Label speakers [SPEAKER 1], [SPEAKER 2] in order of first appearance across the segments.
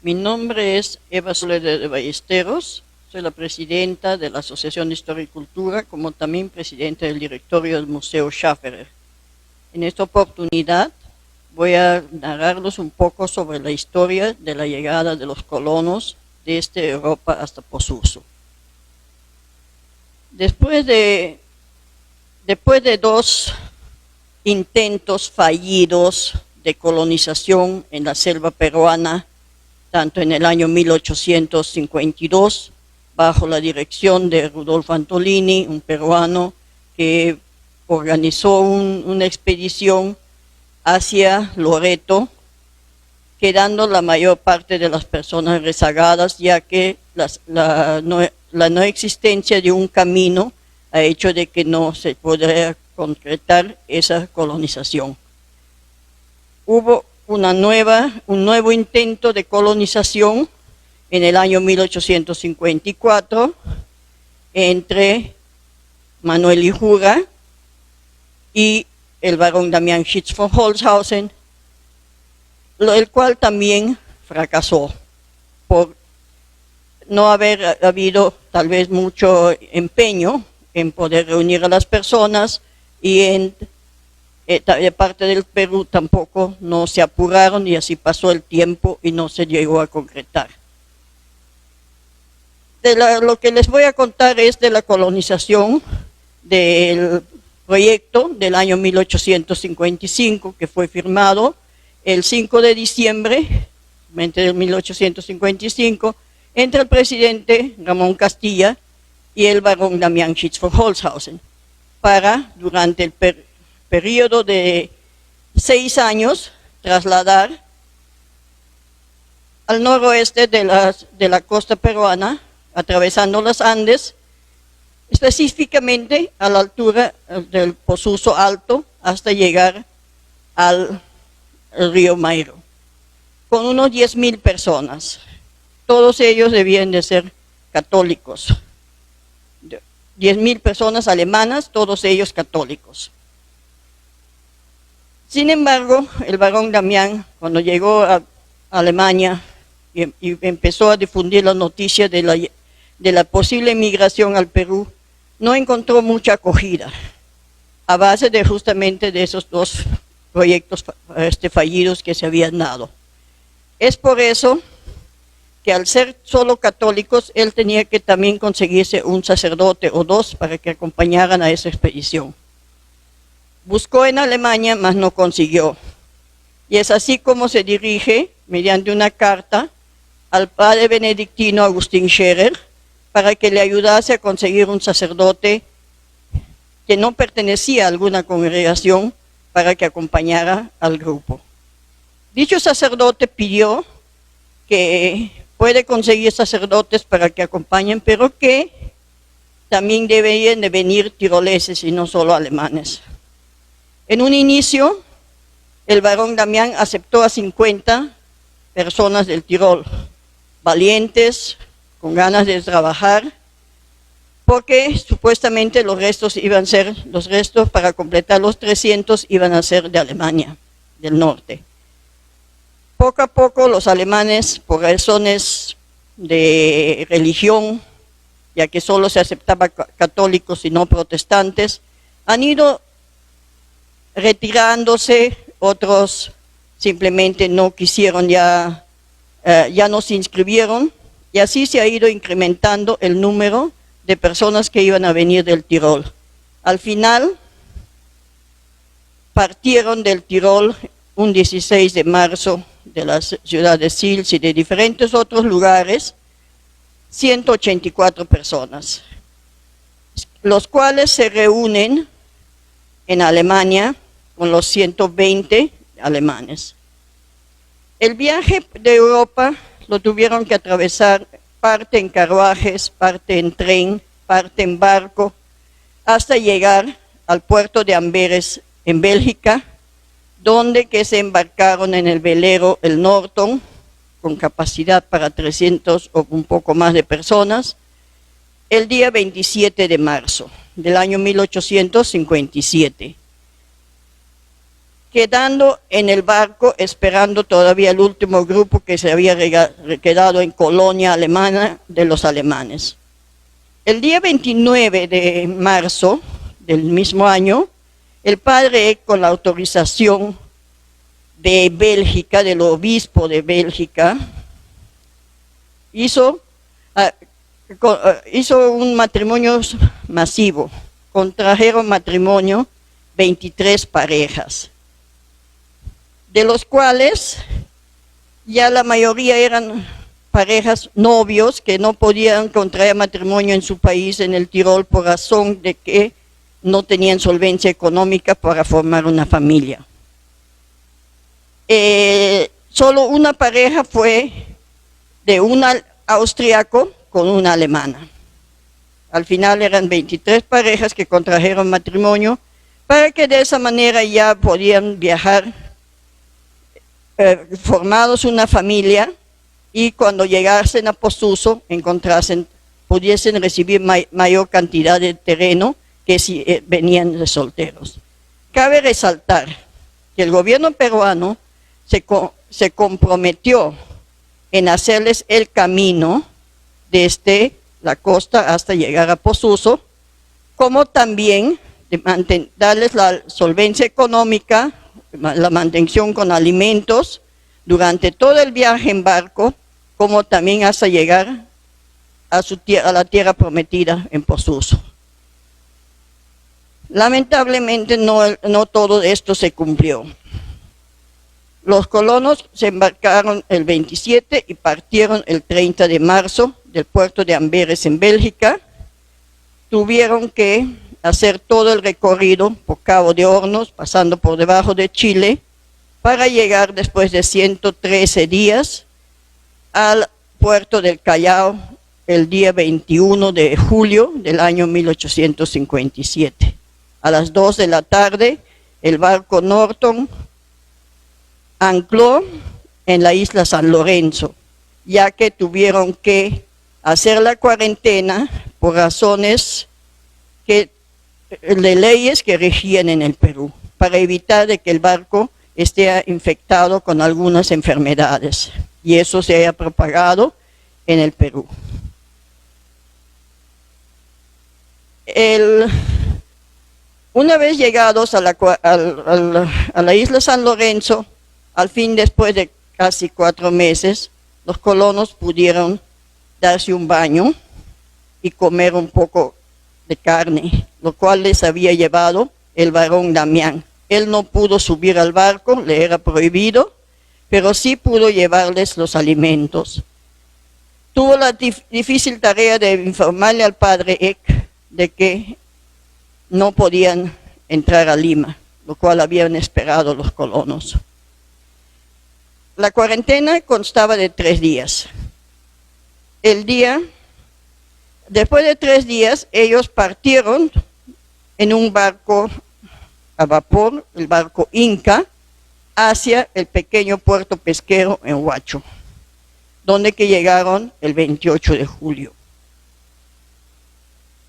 [SPEAKER 1] Mi nombre es Eva Soledad de Ballesteros, soy la presidenta de la Asociación de Historia y Cultura, como también presidenta del directorio del Museo Schafferer. En esta oportunidad voy a narrarles un poco sobre la historia de la llegada de los colonos desde Europa hasta Posuso. Después de dos intentos fallidos de colonización en la selva peruana, tanto en el año 1852, bajo la dirección de Rudolfo Antolini, un peruano que organizó una expedición hacia Loreto, quedando la mayor parte de las personas rezagadas, ya que la no existencia de un camino ha hecho de que no se podría concretar esa colonización. Hubo un nuevo intento de colonización en el año 1854 entre Manuel Lijura y el barón Damián Schitz von Holzhausen, el cual también fracasó por no haber habido tal vez mucho empeño en poder reunir a las personas, y de parte del Perú tampoco no se apuraron, y así pasó el tiempo y no se llegó a concretar. Lo que les voy a contar es de la colonización del proyecto del año 1855, que fue firmado el 5 de diciembre de 1855 entre el presidente Ramón Castilla y el barón Damián Schitz von Holzhausen, para, durante el periodo de 6 años, trasladar al noroeste de la costa peruana, atravesando los Andes, específicamente a la altura del Posuso Alto, hasta llegar al río Mairo, con unos 10.000 personas. Todos ellos debían de ser católicos. 10.000 personas alemanas, todos ellos católicos. Sin embargo, el barón Damián, cuando llegó a Alemania y empezó a difundir la noticia de la posible migración al Perú, no encontró mucha acogida, a base de justamente de esos dos proyectos fallidos que se habían dado. Es por eso que, al ser solo católicos, él tenía que también conseguirse un sacerdote o dos para que acompañaran a esa expedición. Buscó en Alemania, mas no consiguió. Y es así como se dirige, mediante una carta, al padre benedictino Agustín Scherer, para que le ayudase a conseguir un sacerdote que no pertenecía a alguna congregación, para que acompañara al grupo. Dicho sacerdote pidió que puede conseguir sacerdotes para que acompañen, pero que también deberían de venir tiroleses y no solo alemanes. En un inicio, el barón Damián aceptó a 50 personas del Tirol, valientes, con ganas de trabajar, porque supuestamente los restos para completar los 300 iban a ser de Alemania del Norte. Poco a poco los alemanes, por razones de religión, ya que solo se aceptaba católicos y no protestantes, han ido retirándose. Otros simplemente no quisieron, ya no se inscribieron, y así se ha ido incrementando el número de personas que iban a venir del Tirol. Al final, partieron del Tirol un 16 de marzo de la ciudad de Sils y de diferentes otros lugares, 184 personas, los cuales se reúnen en Alemania con los 120 alemanes. El viaje de Europa lo tuvieron que atravesar, parte en carruajes, parte en tren, parte en barco, hasta llegar al puerto de Amberes en Bélgica, donde que se embarcaron en el velero el Norton, con capacidad para 300 o un poco más de personas, el día 27 de marzo del año 1857. quedando en el barco esperando todavía el último grupo que se había quedado en colonia alemana de los alemanes. El día 29 de marzo del mismo año, el padre, con la autorización de Bélgica, del obispo de Bélgica, hizo un matrimonio masivo. Contrajeron matrimonio 23 parejas, de los cuales ya la mayoría eran parejas novios que no podían contraer matrimonio en su país, en el Tirol, por razón de que no tenían solvencia económica para formar una familia. Solo una pareja fue de un austriaco con una alemana. Al final eran 23 parejas que contrajeron matrimonio para que de esa manera ya podían viajar formados una familia, y cuando llegasen a Posuso pudiesen recibir mayor cantidad de terreno que si venían de solteros. Cabe resaltar que el gobierno peruano se comprometió en hacerles el camino desde la costa hasta llegar a Posuso, como también de darles la solvencia económica, la mantención con alimentos durante todo el viaje en barco, como también hasta llegar a la tierra prometida en Posuso. Lamentablemente no todo esto se cumplió. Los colonos se embarcaron el 27 y partieron el 30 de marzo del puerto de Amberes en Bélgica. Tuvieron que hacer todo el recorrido por Cabo de Hornos, pasando por debajo de Chile, para llegar después de 113 días al puerto del Callao el día 21 de julio del año 1857. A las 2 de la tarde, el barco Norton ancló en la isla San Lorenzo, ya que tuvieron que hacer la cuarentena por razones de leyes que regían en el Perú, para evitar de que el barco esté infectado con algunas enfermedades y eso se haya propagado en el Perú. Una vez llegados a la isla San Lorenzo, al fin, después de casi 4 meses, los colonos pudieron darse un baño y comer un poco de carne, lo cual les había llevado el varón Damián. Él no pudo subir al barco, le era prohibido, pero sí pudo llevarles los alimentos. Tuvo la difícil tarea de informarle al padre Eck de que no podían entrar a Lima, lo cual habían esperado los colonos. La cuarentena constaba de 3 días. Después de 3 días, ellos partieron en un barco a vapor, el barco Inca, hacia el pequeño puerto pesquero en Huacho, donde que llegaron el 28 de julio.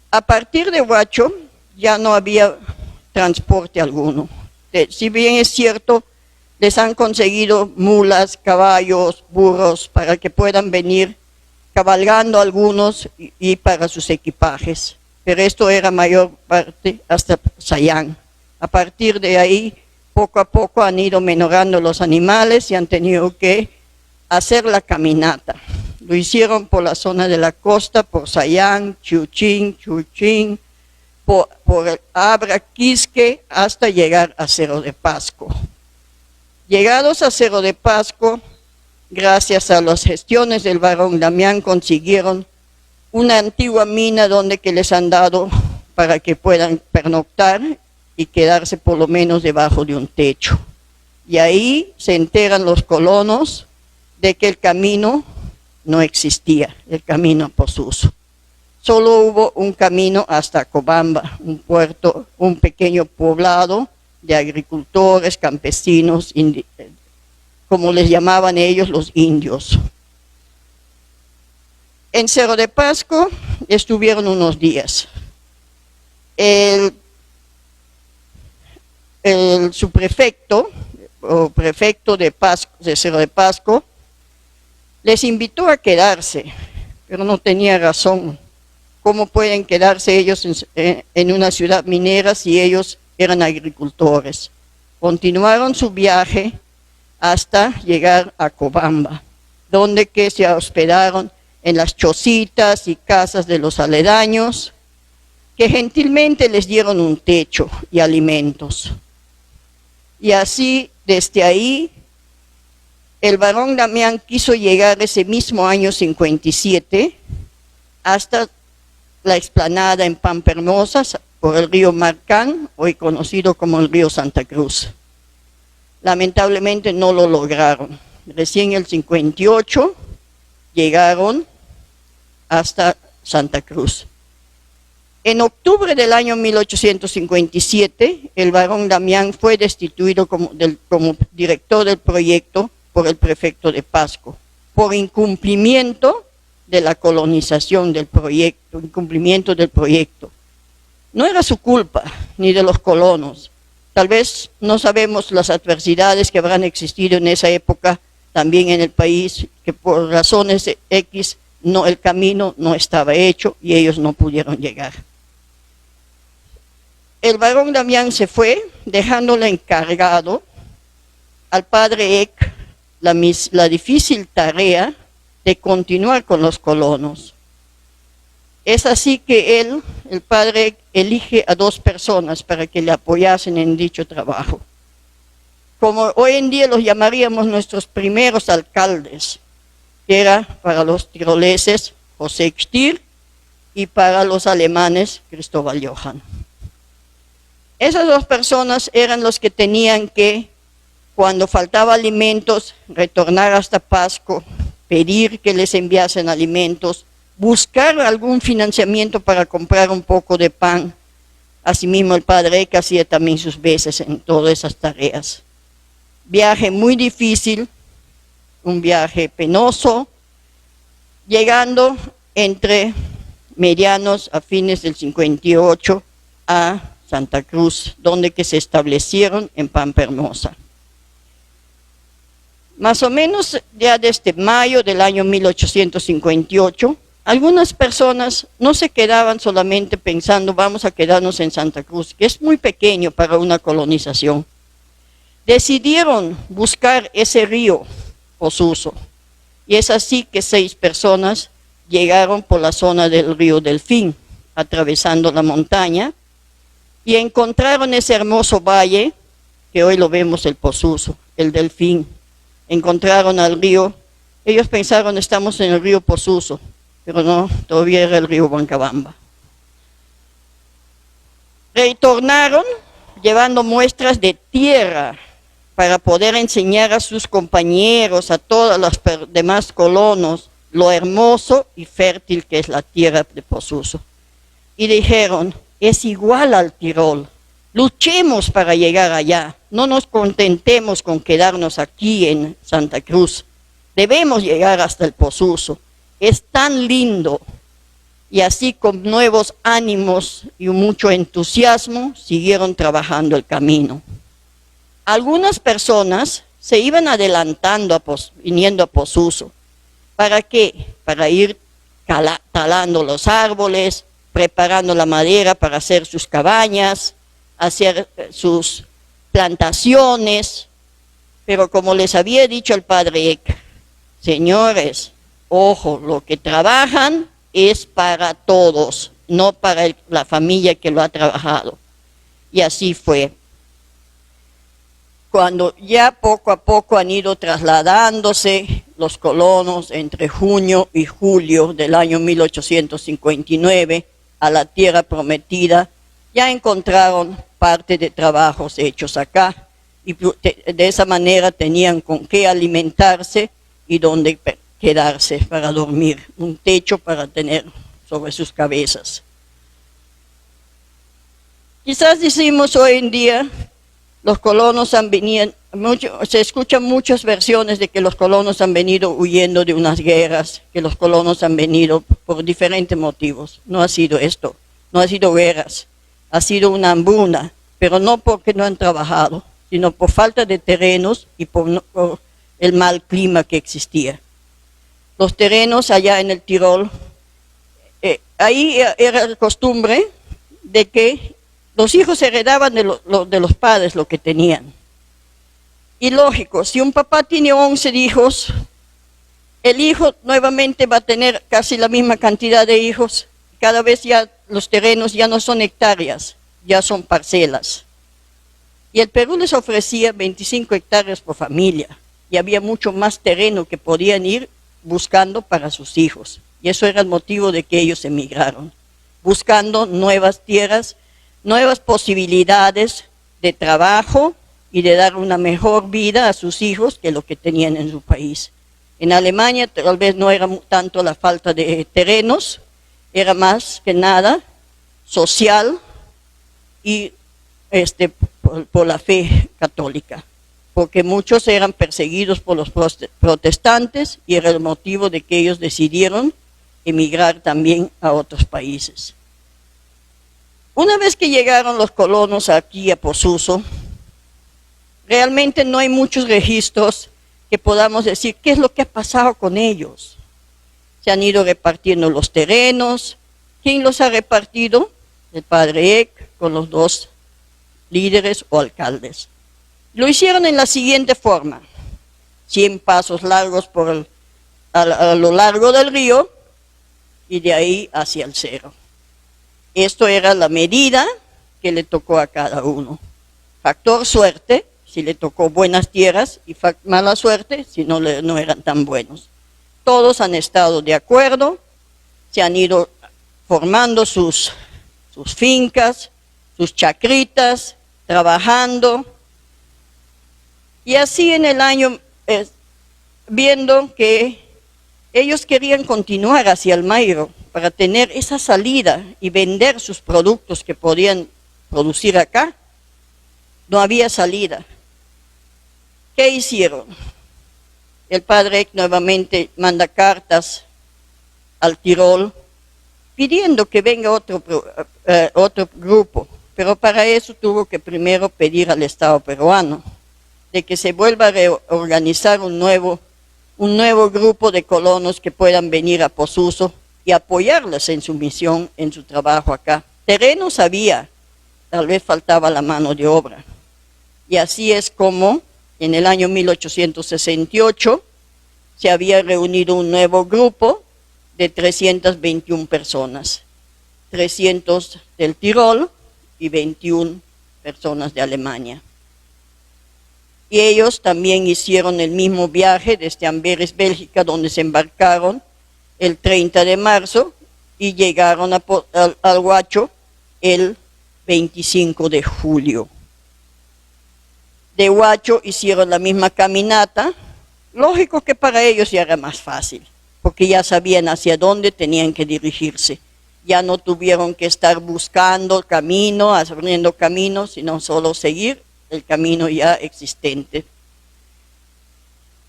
[SPEAKER 1] A partir de Huacho ya no había transporte alguno. Si bien es cierto, les han conseguido mulas, caballos, burros, para que puedan venir cabalgando algunos y para sus equipajes. Pero esto era mayor parte hasta Sayán. A partir de ahí, poco a poco han ido menorando los animales y han tenido que hacer la caminata. Lo hicieron por la zona de la costa, por Sayán, Chuchín, por el Abra, Quisque, hasta llegar a Cerro de Pasco. Llegados a Cerro de Pasco, gracias a las gestiones del varón Damián, consiguieron una antigua mina donde que les han dado para que puedan pernoctar y quedarse por lo menos debajo de un techo. Y ahí se enteran los colonos de que el camino no existía, el camino a Posuso. Solo hubo un camino hasta Cobamba, un puerto, un pequeño poblado de agricultores, campesinos, como les llamaban ellos, los indios. En Cerro de Pasco estuvieron unos días. El el subprefecto o prefecto de Cerro de Pasco les invitó a quedarse, pero no tenía razón. ¿Cómo pueden quedarse ellos en una ciudad minera si ellos eran agricultores? Continuaron su viaje hasta llegar a Cobamba, donde que se hospedaron en las chocitas y casas de los aledaños, que gentilmente les dieron un techo y alimentos. Y así, desde ahí, el barón Damián quiso llegar ese mismo año 57 hasta la explanada en Pampa Hermosa por el río Marcán, hoy conocido como el río Santa Cruz. Lamentablemente no lo lograron. Recién en el 58 llegaron hasta Santa Cruz. En octubre del año 1857, el barón Damián fue destituido como director del proyecto por el prefecto de Pasco, por incumplimiento de la colonización del proyecto, incumplimiento del proyecto. No era su culpa, ni de los colonos. Tal vez no sabemos las adversidades que habrán existido en esa época también en el país, que por razones X el camino no estaba hecho y ellos no pudieron llegar. El barón Damián se fue, dejándole encargado al padre Eck la difícil tarea de continuar con los colonos. Es así que el padre Eck, elige a 2 personas para que le apoyasen en dicho trabajo. Como hoy en día los llamaríamos nuestros primeros alcaldes, que era para los tiroleses José Stier y para los alemanes Cristóbal Johann. Esas 2 personas eran los que tenían que, cuando faltaba alimentos, retornar hasta Pasco, pedir que les enviasen alimentos, buscar algún financiamiento para comprar un poco de pan. Asimismo el padre Eck hacía también sus veces en todas esas tareas. Viaje muy difícil, un viaje penoso, llegando entre medianos a fines del 58 a Santa Cruz, donde que se establecieron en Pampa Hermosa. Más o menos ya desde mayo del año 1858, algunas personas no se quedaban solamente pensando vamos a quedarnos en Santa Cruz, que es muy pequeño para una colonización. Decidieron buscar ese río Posuso, y es así que 6 personas llegaron por la zona del río Delfín, atravesando la montaña, y encontraron ese hermoso valle, que hoy lo vemos el Posuso, el Delfín. Encontraron al río, ellos pensaron estamos en el río Posuso, pero no, todavía era el río Huancabamba. Retornaron llevando muestras de tierra para poder enseñar a sus compañeros, a todos los demás colonos, lo hermoso y fértil que es la tierra de Posuso. Y dijeron, es igual al Tirol, luchemos para llegar allá, no nos contentemos con quedarnos aquí en Santa Cruz, debemos llegar hasta el Posuso, es tan lindo. Y así con nuevos ánimos y mucho entusiasmo siguieron trabajando el camino. Algunas personas se iban adelantando, viniendo a Posuso. ¿Para qué? Para ir talando los árboles, preparando la madera para hacer sus cabañas, hacer sus plantaciones. Pero como les había dicho el padre Eck, señores, ojo, lo que trabajan es para todos, no para la familia que lo ha trabajado. Y así fue. Cuando ya poco a poco han ido trasladándose los colonos entre junio y julio del año 1859 a la tierra prometida, ya encontraron parte de trabajos hechos acá y de esa manera tenían con qué alimentarse y dónde quedarse para dormir, un techo para tener sobre sus cabezas. Quizás decimos hoy en día, los colonos han venido, se escuchan muchas versiones de que los colonos han venido huyendo de unas guerras, que los colonos han venido por diferentes motivos. No ha sido esto, no ha sido guerras, ha sido una hambruna, pero no porque no han trabajado, sino por falta de terrenos y por el mal clima que existía. Los terrenos allá en el Tirol, ahí era costumbre de que los hijos heredaban de los padres lo que tenían. Y lógico, si un papá tiene 11 hijos, el hijo nuevamente va a tener casi la misma cantidad de hijos. Cada vez ya los terrenos ya no son hectáreas, ya son parcelas. Y el Perú les ofrecía 25 hectáreas por familia. Y había mucho más terreno que podían ir buscando para sus hijos. Y eso era el motivo de que ellos emigraron, buscando nuevas tierras, nuevas posibilidades de trabajo y de dar una mejor vida a sus hijos que lo que tenían en su país. En Alemania tal vez no era tanto la falta de terrenos, era más que nada social y por la fe católica, porque muchos eran perseguidos por los protestantes y era el motivo de que ellos decidieron emigrar también a otros países. Una vez que llegaron los colonos aquí a Posuso, realmente no hay muchos registros que podamos decir qué es lo que ha pasado con ellos. Se han ido repartiendo los terrenos. ¿Quién los ha repartido? El padre Eck con los dos líderes o alcaldes. Lo hicieron en la siguiente forma: 100 pasos largos a lo largo del río y de ahí hacia el cerro. Esto era la medida que le tocó a cada uno. Factor suerte, si le tocó buenas tierras, y mala suerte, si no eran tan buenos. Todos han estado de acuerdo, se han ido formando sus fincas, sus chacritas, trabajando. Y así en el año, viendo que ellos querían continuar hacia el Mayro para tener esa salida y vender sus productos que podían producir acá, no había salida. ¿Qué hicieron? El padre Eck nuevamente manda cartas al Tirol pidiendo que venga otro grupo, pero para eso tuvo que primero pedir al Estado peruano de que se vuelva a reorganizar un nuevo grupo de colonos que puedan venir a Posuso y apoyarles en su misión, en su trabajo acá. Terrenos había, tal vez faltaba la mano de obra. Y así es como en el año 1868 se había reunido un nuevo grupo de 321 personas, 300 del Tirol y 21 personas de Alemania. Y ellos también hicieron el mismo viaje desde Amberes, Bélgica, donde se embarcaron el 30 de marzo y llegaron al Huacho el 25 de julio. De Huacho hicieron la misma caminata. Lógico que para ellos ya era más fácil, porque ya sabían hacia dónde tenían que dirigirse. Ya no tuvieron que estar buscando camino, abriendo camino, sino solo seguir el camino ya existente.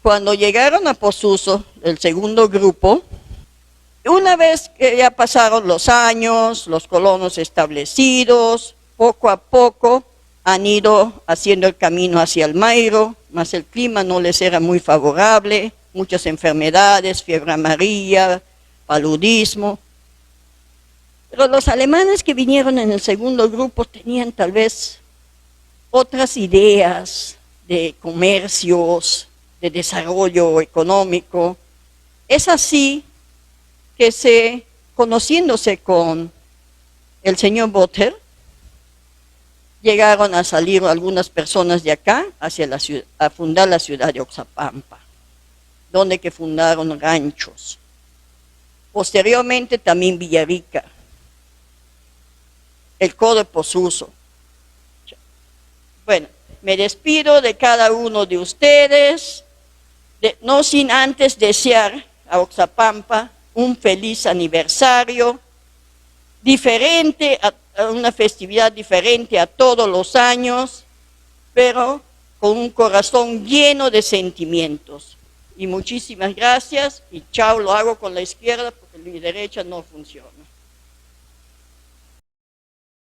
[SPEAKER 1] Cuando llegaron a Posuso, el segundo grupo, una vez que ya pasaron los años, los colonos establecidos, poco a poco han ido haciendo el camino hacia el Mayro, mas el clima no les era muy favorable, muchas enfermedades, fiebre amarilla, paludismo. Pero los alemanes que vinieron en el segundo grupo tenían tal vez otras ideas de comercios, de desarrollo económico. Es así que conociéndose con el señor Bother, llegaron a salir algunas personas de acá a fundar la ciudad de Oxapampa, donde que fundaron ranchos. Posteriormente también Villarrica, el Codo de Posuso. Bueno, me despido de cada uno de ustedes, no sin antes desear a Oxapampa un feliz aniversario, diferente, una festividad diferente a todos los años, pero con un corazón lleno de sentimientos. Y muchísimas gracias, y chao, lo hago con la izquierda porque mi derecha no funciona.